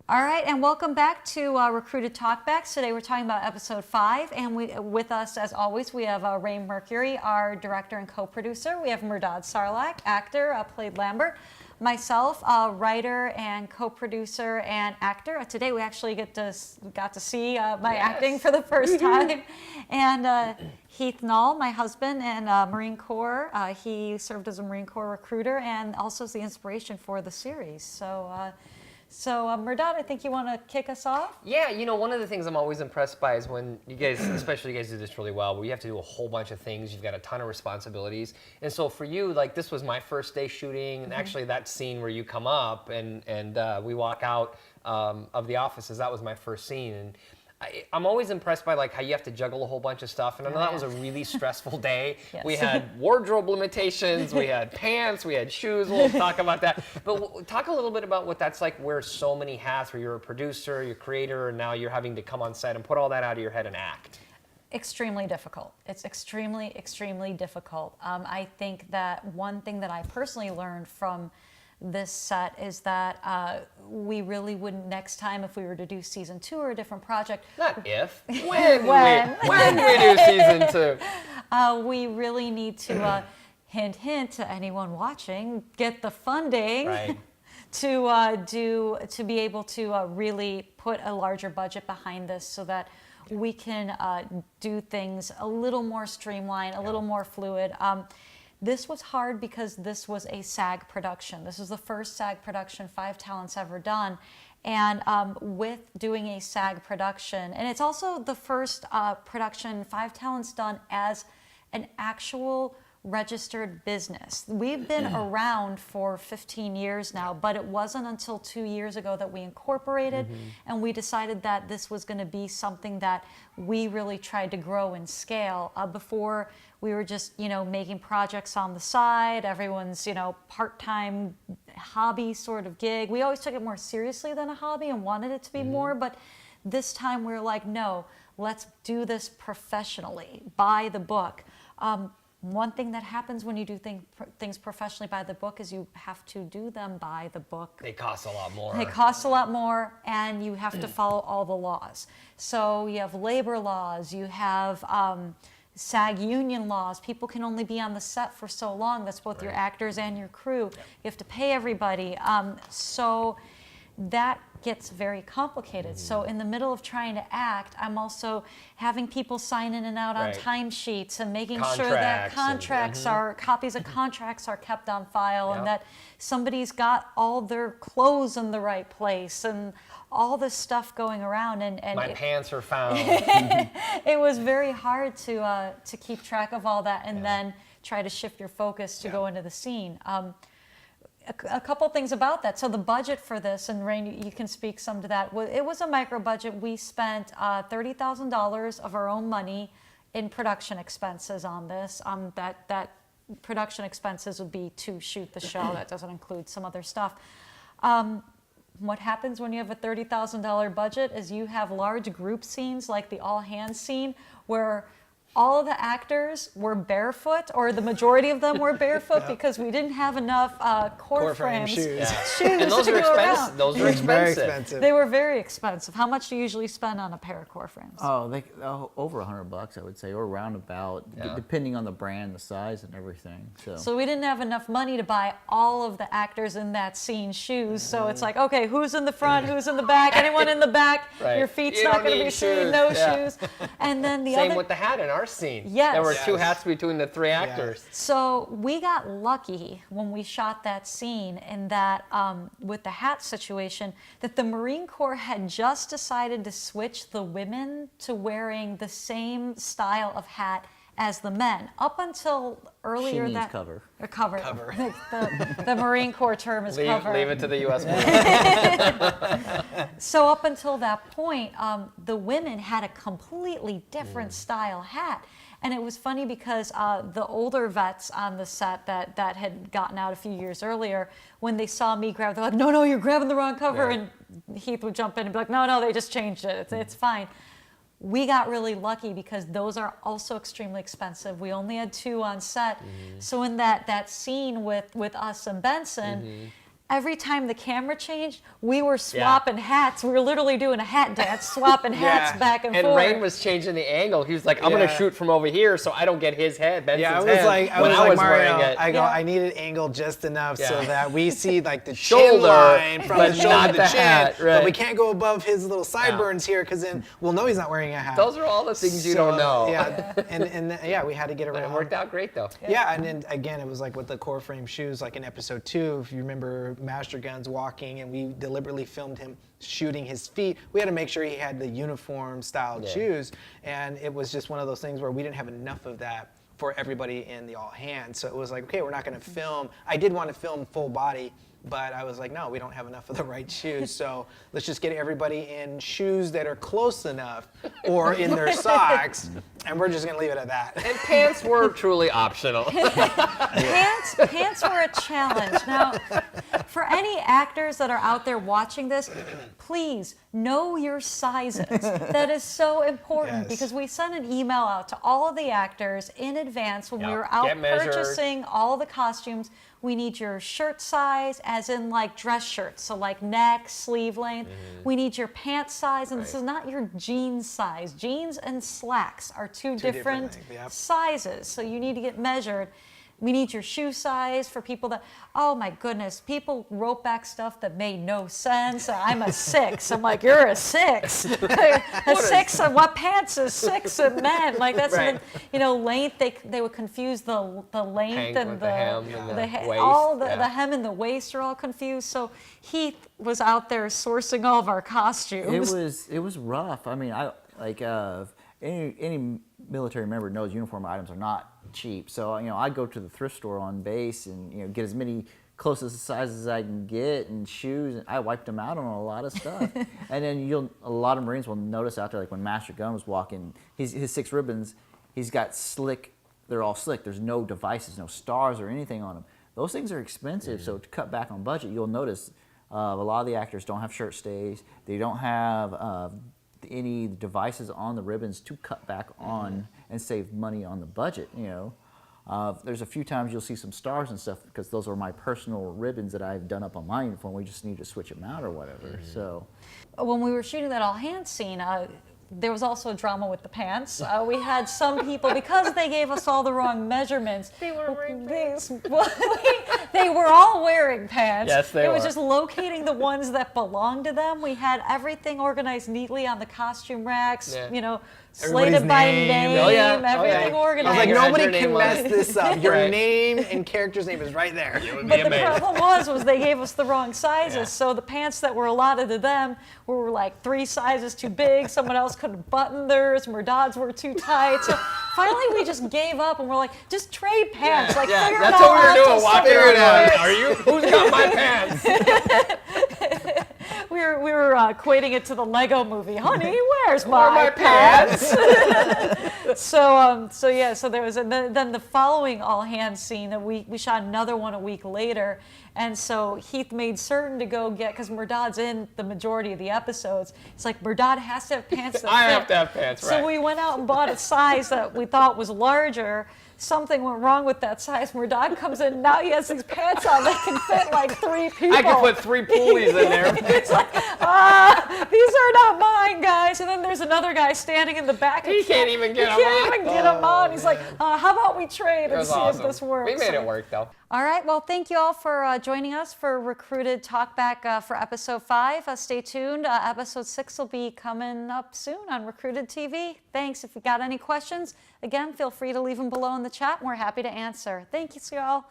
All right, and welcome back to Recruited Talkbacks. Today we're talking about episode 5, and with us, as always, we have Ray Mercury, our director and co-producer. We have Mehrdad Sarlak, actor, played Lambert. Myself, writer and co-producer and actor. Today we actually got to see my acting for the first time. And Heath Null, my husband and Marine Corps. He served as a Marine Corps recruiter and also is the inspiration for the series. So, Mehrdad, I think you want to kick us off? Yeah, one of the things I'm always impressed by is when you guys, especially you guys do this really well, where you have to do a whole bunch of things, you've got a ton of responsibilities. And so for you, like this was my first day shooting, and actually that scene where you come up and we walk out of the offices, that was my first scene. And I'm always impressed by like how you have to juggle a whole bunch of stuff, and I know that was a really stressful day. Yes. We had wardrobe limitations, we had pants, we had shoes. We'll talk about that. But talk a little bit about what that's like. Wear so many hats, where you're a producer, you're a creator, and now you're having to come on set and put all that out of your head and act. Extremely difficult. It's extremely, extremely difficult. I think that one thing that I personally learned from this set is that we really wouldn't next time if we were to do season 2 or a different project. Not if, when we do season 2. We really need to hint to anyone watching, get the funding right. to be able to really put a larger budget behind this so that we can do things a little more streamlined, a little more fluid. This was hard because this was a SAG production. This was the first SAG production Five Talent's ever done. And with doing a SAG production, and it's also the first production Five Talent's done as an actual registered business. We've been around for 15 years now, but it wasn't until 2 years ago that we incorporated, and we decided that this was going to be something that we really tried to grow and scale. Before, we were just, making projects on the side, everyone's, part-time hobby sort of gig. We always took it more seriously than a hobby and wanted it to be more, but this time we were like, no, let's do this professionally, by the book. One thing that happens when you do things professionally by the book is you have to do them by the book. They cost a lot more. They cost a lot more, and you have to follow all the laws. So you have labor laws, you have SAG union laws. People can only be on the set for so long. That's both your actors and your crew. Yep. You have to pay everybody. So that gets very complicated. So in the middle of trying to act, I'm also having people sign in and out on timesheets and making sure that contracts are, copies of contracts are kept on file, and that somebody's got all their clothes in the right place, and all this stuff going around. And my pants are found. It was very hard to keep track of all that and then try to shift your focus to go into the scene. A couple things about that. So the budget for this, and Rain, you can speak some to that. It was a micro budget. We spent $30,000 of our own money in production expenses on this. That production expenses would be to shoot the show. That doesn't include some other stuff. What happens when you have a $30,000 budget is you have large group scenes like the all hands scene where all of the actors were barefoot, or the majority of them were barefoot because we didn't have enough core frames. Shoes. And those to are go expensive. around. Those are expensive. Very expensive. They were very expensive. How much do you usually spend on a pair of core frames? Over $100, I would say, or around about, depending on the brand, the size, and everything. So we didn't have enough money to buy all of the actors in that scene shoes. So it's like, okay, who's in the front? Who's in the back? Anyone in the back? Your feet's not going to be seen. No shoes. And then the Same with the hat in our scene. Yes. There were 2 hats between the 3 actors. So we got lucky when we shot that scene in that, with the hat situation, that the Marine Corps had just decided to switch the women to wearing the same style of hat as the men. Up until earlier she means that cover. Cover. The Marine Corps term is cover. Leave it to the U.S. Marine. So up until that point, the women had a completely different style hat. And it was funny because the older vets on the set that had gotten out a few years earlier, when they saw me grab, they're like, no, you're grabbing the wrong cover. And Heath would jump in and be like, no, they just changed it. It's fine. We got really lucky because those are also extremely expensive. We only had 2 on set. So in that scene with us and Benson, every time the camera changed, we were swapping hats. We were literally doing a hat dance, swapping hats back and forth. And Rain was changing the angle. He was like, I'm going to shoot from over here so I don't get his head, Benson's I was head, like, when I was Mario, wearing it. I go, I need it angled just enough so that we see like the Shoulder, chin line from but the shoulder not to the the chin, hat, right. but we can't go above his little sideburns here because then we'll know he's not wearing a hat. Those are all the things you don't know. Yeah, and we had to get around. It worked out great though. Yeah, and then again, it was like with the core frame shoes, like in episode 2, if you remember Master Gun's walking and we deliberately filmed him shooting his feet, we had to make sure he had the uniform styled shoes, and it was just one of those things where we didn't have enough of that for everybody in the all hands. So it was like, okay, we're not going to film. I did want to film full body, but I was like, no, we don't have enough of the right shoes. So let's just get everybody in shoes that are close enough or in their socks, and we're just going to leave it at that. And pants were truly optional. Pants were a challenge. Now, for any actors that are out there watching this, please know your sizes. That is so important because we sent an email out to all of the actors in advance when we were out purchasing all the costumes. We need your shirt size, as in like dress shirts, so like neck, sleeve length. We need your pant size, and this is not your jeans size. Jeans and slacks are two different sizes, so you need to get measured. We need your shoe size for people that, oh my goodness, people wrote back stuff that made no sense. I'm a 6. I'm like, you're a 6. A 6 of what pants is 6 of men? Like that's, length, they would confuse the length and the hem and the waist. All the hem and the waist are all confused. So Heath was out there sourcing all of our costumes. It was rough. I mean, any military member knows uniform items are not cheap. So I go to the thrift store on base and get as many closest sizes as I can get and shoes. And I wiped them out on a lot of stuff. And then a lot of Marines will notice out there, like when Master Gun was walking, his 6 ribbons, he's got slick. They're all slick. There's no devices, no stars or anything on them. Those things are expensive. So to cut back on budget, you'll notice a lot of the actors don't have shirt stays. They don't have any devices on the ribbons to cut back on and save money on the budget. There's a few times you'll see some stars and stuff because those are my personal ribbons that I've done up on my uniform. We just need to switch them out or whatever. So when we were shooting that all hands scene, there was also drama with the pants. We had some people, because they gave us all the wrong measurements. They were wearing pants. They were all wearing pants. Yes, they were. It was just locating the ones that belonged to them. We had everything organized neatly on the costume racks, slated by name, everything organized. I was like, nobody can mess this up. Your name and character's name is right there. But the problem was they gave us the wrong sizes. So the pants that were allotted to them were like 3 sizes too big. Someone else couldn't button theirs. Murdad's were too tight. So finally we just gave up and we're like, just trade pants. Figure it out. That's what we were doing. Walking around. Are you? Who's got my pants? We were equating it to the Lego movie. Honey, where's my pants? So there was, and then the following all hands scene that we shot another one a week later, and so Heath made certain to go get, because Murdad's in the majority of the episodes. It's like Murdad has to have pants that fit. I have to have pants, right? So we went out and bought a size that we thought was larger. Something went wrong with that size. Murdad comes in, now he has these pants on that can fit like 3 people. I can put 3 pulleys in there. It's like, these are not mine, guys. And then there's another guy standing in the back. He can't even get them on. He can't even get them on. He's like, how about we trade and see if this works? We made it work, though. All right. Well, thank you all for joining us for Recruited Talkback for episode 5. Stay tuned. Episode 6 will be coming up soon on Recruited TV. Thanks. If you got any questions, again, feel free to leave them below in the chat, and we're happy to answer. Thank you, y'all.